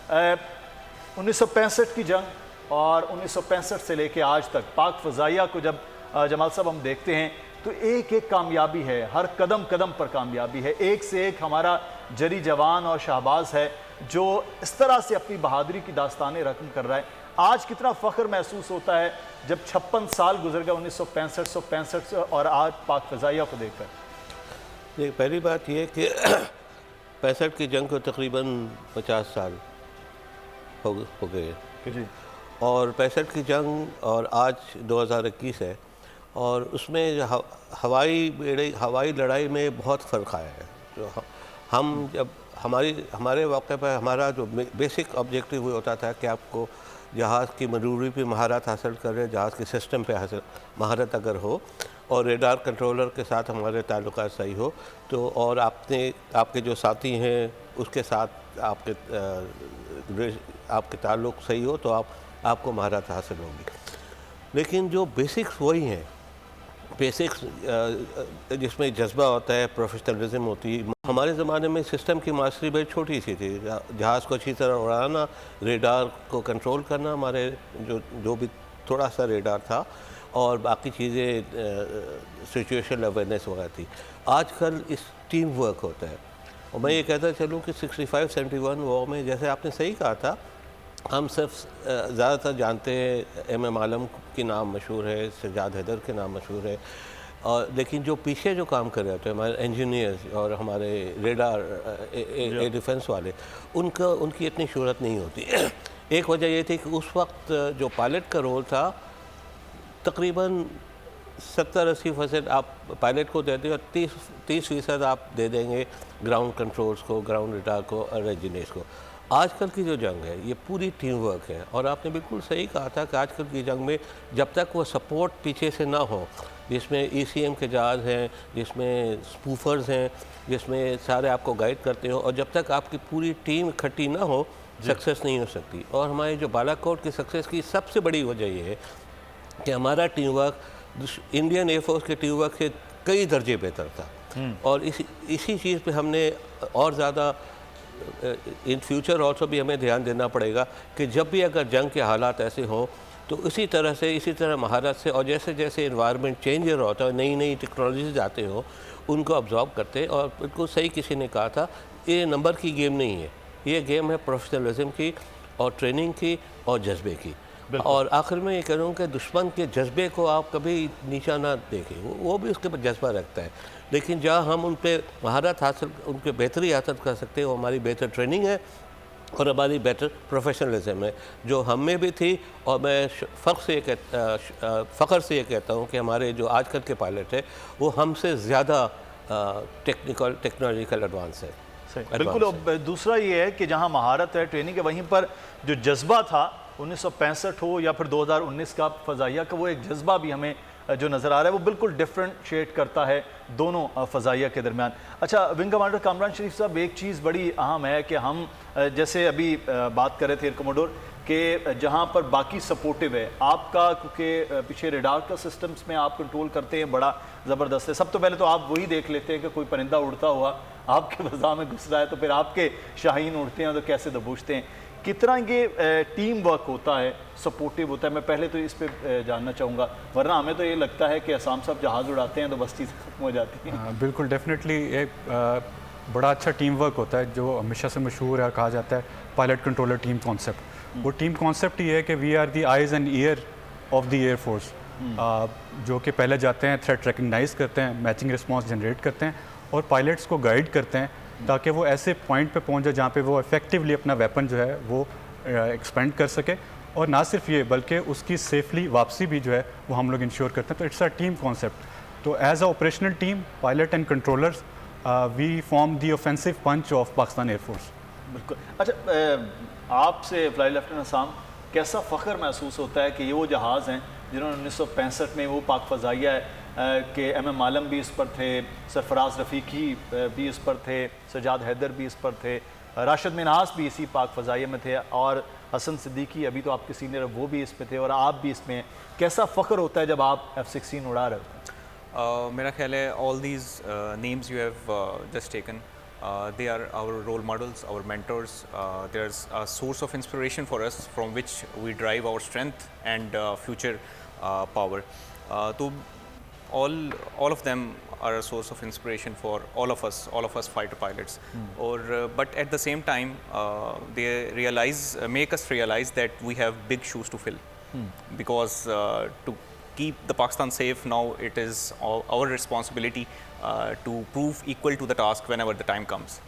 1965 की जंग और 1965 से लेके आज तक पाक फ़ज़ाइया को जब जमाल साहब हम देखते हैं तो एक एक कामयाबी है, हर कदम कदम पर कामयाबी है। एक से एक हमारा जरी जवान और शाहबाज है जो इस तरह से अपनी बहादुरी की दास्तानें रकम कर रहा है। आज कितना फ़ख्र महसूस होता है जब 56 साल गुजर गए 1965 और आज पाक फ़ज़ाइया को देखकर। देखिए, पहली बात यह कि 65 की जंग को तकरीबन 50 साल हो गए जी। और 65 की जंग और आज 2021 है और उसमें हवाई लड़ाई में बहुत फ़र्क आया है। तो हम जब हमारे वाक़े पर हमारा जो बेसिक ऑब्जेक्टिव हुआ होता था कि आपको जहाज़ की मरूरी पे महारत हासिल कर रहे, जहाज़ के सिस्टम पे हासिल महारत अगर हो और रेडार कंट्रोलर के साथ हमारे ताल्लुकात सही हो तो और आपके जो साथी हैं उसके साथ आपके ताल्लुक़ सही हो तो आपको महारत हासिल होगी। लेकिन जो बेसिक्स वही हैं, बेसिक्स जिसमें जज्बा होता है, प्रोफेशनलिज्म होती है। हमारे ज़माने में सिस्टम की मास्टरी बड़ी छोटी सी थी, जहाज़ को अच्छी तरह उड़ाना, रेडार को कंट्रोल करना, हमारे जो भी थोड़ा सा रेडार था और बाकी चीज़ें सिचुएशन अवेयरनेस वगैरह थी। आजकल इस टीम वर्क होता है और मैं ये कहता चलूँ कि 65-71 वॉर में, जैसे आपने सही कहा था, हम सिर्फ ज़्यादातर जानते हैं एम आलम की नाम मशहूर है, सजाद हैदर के नाम मशहूर है, और लेकिन जो पीछे जो काम कर रहे होते हैं हमारे इंजीनियर्स और हमारे रेडार एयर डिफेंस वाले, उनकी इतनी शोहरत नहीं होती। एक वजह ये थी कि उस वक्त जो पायलट का रोल था तकरीबन 70-80% आप पायलट को देते और 30% आप दे देंगे ग्राउंड कंट्रोल्स को, ग्राउंड रेडार को और इंजीनियर्स को। आजकल की जो जंग है ये पूरी टीम वर्क है और आपने बिल्कुल सही कहा था कि आजकल की जंग में जब तक वो सपोर्ट पीछे से ना हो, जिसमें ECM के जहाज़ हैं, जिसमें स्पूफर्स हैं, जिसमें सारे आपको गाइड करते हो, और जब तक आपकी पूरी टीम इकट्ठी ना हो सक्सेस नहीं हो सकती। और हमारे जो बालाकोट की सक्सेस की सबसे बड़ी वजह ये है कि हमारा टीम वर्क इंडियन एयरफोर्स के टीम वर्क से कई दर्जे बेहतर था और इसी चीज़ पे हमने और ज़्यादा इन फ्यूचर ऑल्सो भी हमें ध्यान देना पड़ेगा कि जब भी अगर जंग के हालात ऐसे हों तो इसी तरह महारत से और जैसे जैसे इन्वायरमेंट चेंज हो रहा है, नई नई टेक्नोलॉजीज आते हो, उनको ऑब्जॉर्व करते। और बिल्कुल सही किसी ने कहा था, ये नंबर की गेम नहीं है, ये गेम है प्रोफेशनलिज्म की और ट्रेनिंग की और जज्बे की। और आखिर में ये कह रहा हूँ कि दुश्मन के जज्बे को आप कभी नीचा ना देखें, वो भी उसके ऊपर जज्बा रखता है, लेकिन जहाँ हम उन पर महारत हासिल, उनके बेहतरी हासिल कर सकते हैं, वो हमारी बेहतर ट्रेनिंग है और हमारी बेटर प्रोफेशनलिज्म है जो हम में भी थी। और मैं फ़ख्र से ये कहता हूँ कि हमारे जो आजकल के पायलट हैं वो हमसे ज़्यादा टेक्नोलॉजिकल एडवांस है। बिल्कुल। दूसरा ये है कि जहाँ महारत है, ट्रेनिंग है, वहीं पर जो जज्बा था 1965 हो या फिर 2019 का फ़ज़ाइया का, वो एक जज्बा भी हमें जो नज़र आ रहा है वो बिल्कुल डिफरेंशिएट करता है दोनों फ़ज़ाइया के दरमियान। अच्छा, विंग कमांडर कामरान शरीफ साहब, एक चीज़ बड़ी अहम है कि हम जैसे अभी बात कर रहे थे एयर कमोडोर कि जहाँ पर बाकी सपोर्टिव है आपका, क्योंकि पीछे रेडार का सिस्टम्स में आप कंट्रोल करते हैं, बड़ा ज़बरदस्त है। सब तो पहले तो आप वही देख लेते हैं कि कोई परिंदा उड़ता हुआ आपके फ़ज़ा में घुस रहा है, तो फिर आपके शाहीन उड़ते हैं तो कैसे दबोचते हैं। कितना ये टीम वर्क होता है, सपोर्टिव होता है, मैं पहले तो इस पे जानना चाहूँगा, वरना हमें तो ये लगता है कि असाम साहब जहाज़ उड़ाते हैं तो बस चीज़ खत्म हो जाती है। बिल्कुल, डेफिनेटली एक बड़ा अच्छा टीम वर्क होता है जो हमेशा से मशहूर है, कहा जाता है पायलट कंट्रोलर टीम कॉन्सेप्ट। वो टीम कॉन्सेप्ट ये है कि we are the eyes and ear of the air force, जो कि पहले जाते हैं, थ्रेट रिकग्नाइज करते हैं, मैचिंग रिस्पॉन्स जनरेट करते हैं और पायलट्स को गाइड करते हैं ताकि वो ऐसे पॉइंट पे पहुंचे जहाँ पे वो इफेक्टिवली अपना वेपन जो है वो एक्सपेंड कर सके, और ना सिर्फ ये बल्कि उसकी सेफली वापसी भी जो है वो हम लोग इंश्योर करते हैं। तो इट्स अ टीम कॉन्सेप्ट। तो as a operational team, pilot and controllers, we form the offensive punch of Pakistan air force. बिल्कुल। अच्छा, आपसे फ्लाई लेफ्टिनेंट आसाम, कैसा फ़ख्र महसूस होता है कि ये वो जहाज़ हैं जिन्होंने 1965 में वो पाक फ़ज़ाइया है कि MM आलम भी इस पर थे, सरफराज रफ़ीकी भी इस पर थे, सजाद हैदर भी इस पर थे, राशिद मिन्हास भी इसी पाक फ़ज़ाइया में थे और हसन सिद्दीकी अभी तो आपके सीनियर है वो भी इस पे थे और आप भी इसमें। कैसा फ़ख्र होता है जब आप F-16 उड़ा रहे होते हैं? मेरा ख्याल है all these names you have just taken They are our role models, our mentors. There's a source of inspiration for us from which we drive our strength and future power. So all of them are a source of inspiration for all of us fighter pilots. But at the same time, they make us realize that we have big shoes to fill. Because to keep the Pakistan safe now, it is our responsibility to prove equal to the task whenever the time comes.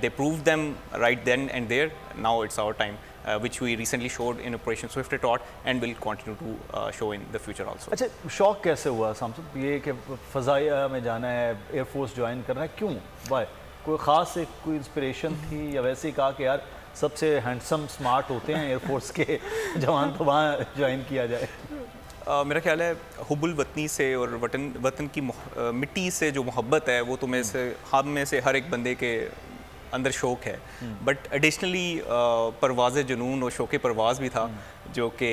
They proved them right then and there. Now it's our time, which we recently showed in Operation Swift Retort and will continue to show in the future also. अच्छा, शौक कैसे हुआ सामसुब ये कि फ़ज़ाइया में जाना है, air force join करना है, क्यों? वाई? कोई ख़ास एक कोई इंस्पिरेशन थी या वैसे ही कहा कि यार सबसे हैंडसम स्मार्ट होते हैं एयरफोर्स के जवान तो वहाँ ज्वाइन किया जाए? मेरा ख्याल है हुब्बुल वतनी से और वतन की मिट्टी से जो मोहब्बत है वो हम में से हर एक बंदे के अंदर शौक़ है. बट एडिशनली परवाज़ जुनून और शौक़ परवाज़ भी था जो कि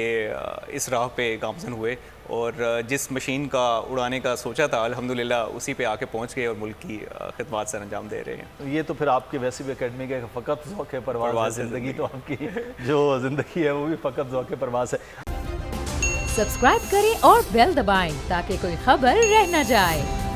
इस राह पे गामज़न हुए और जिस मशीन का उड़ाने का सोचा था अल्हम्दुलिल्लाह उसी पे आके पहुंच गए और मुल्क की खिदमत सर अंजाम दे रहे हैं. ये तो फिर आपके वैसे भी एकेडमी का फ़कत ज़ौक़ परवाज़ ज़िंदगी, तो आपकी जो ज़िंदगी है वो भी फ़कत ज़ौक़ परवाज़ है. सब्सक्राइब करें और बेल दबाएं ताकि कोई खबर रह न जाए.